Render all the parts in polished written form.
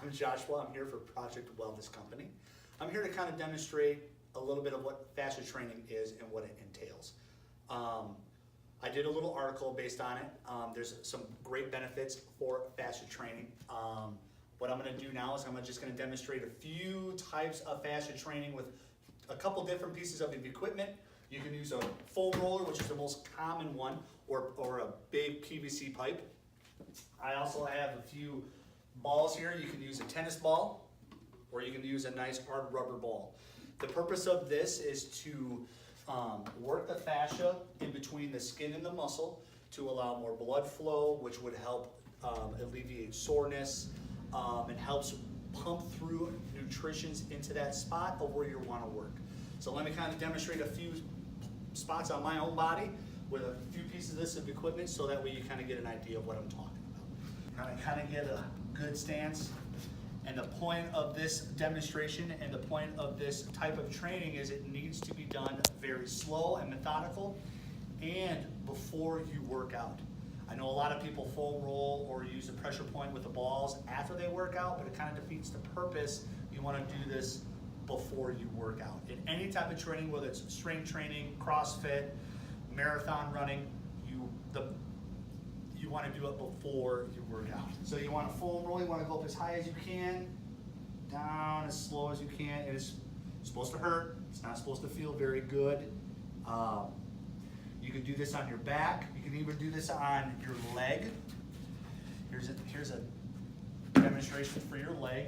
I'm Joshua. I'm here for Project Wellness Company. I'm here to kind of demonstrate a little bit of what fascia training is and what it entails. I did a little article based on it. There's some great benefits for fascia training. What I'm going to do now is I'm just going to demonstrate a few types of fascia training with a couple different pieces of equipment. You can use a foam roller, which is the most common one, or a big PVC pipe. I also have a few balls here. You can use a tennis ball, or you can use a nice hard rubber ball. The purpose of this is to work the fascia in between the skin and the muscle to allow more blood flow, which would help alleviate soreness and helps pump through nutritions into that spot of where you want to work. So let me kind of demonstrate a few spots on my own body with a few pieces of this equipment so that way you kind of get an idea of what I'm talking about. Kind of get a good stance. And the point of this demonstration and the point of this type of training is it needs to be done very slow and methodical and before you work out. I know a lot of people foam roll or use a pressure point with the balls after they work out, but it kind of defeats the purpose. You want to do this before you work out. In any type of training, whether it's strength training, CrossFit, marathon running, you want to do it before you work out. So you want to foam roll, you want to go up as high as you can, down as slow as you can. It is supposed to hurt. It's not supposed to feel very good. You can do this on your back. You can even do this on your leg. Here's a demonstration for your leg.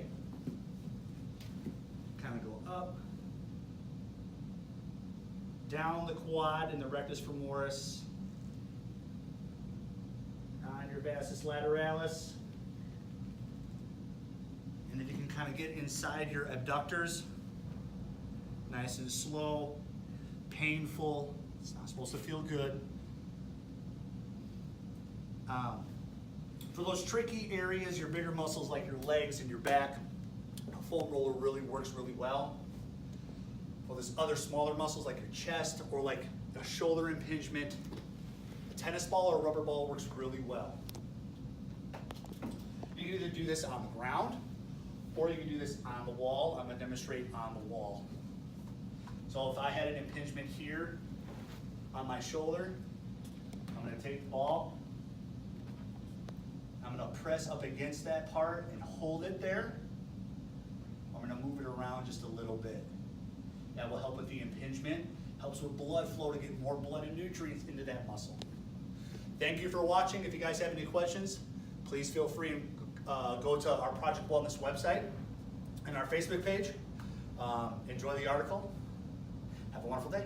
Kind of go up, down the quad and the rectus femoris, on your vastus lateralis, and then you can kind of get inside your abductors, nice and slow, painful. It's not supposed to feel good. For those tricky areas, your bigger muscles like your legs and your back, a foam roller really works really well. For those other smaller muscles like your chest or like a shoulder impingement, a tennis ball or a rubber ball works really well. You can either do this on the ground or you can do this on the wall. I'm going to demonstrate on the wall. So if I had an impingement here on my shoulder, I'm going to take the ball, I'm going to press up against that part and hold it there. I'm going to move it around just a little bit. That will help with the impingement, helps with blood flow to get more blood and nutrients into that muscle. Thank you for watching. If you guys have any questions, please feel free and go to our Project Wellness website and our Facebook page. Enjoy the article. Have a wonderful day.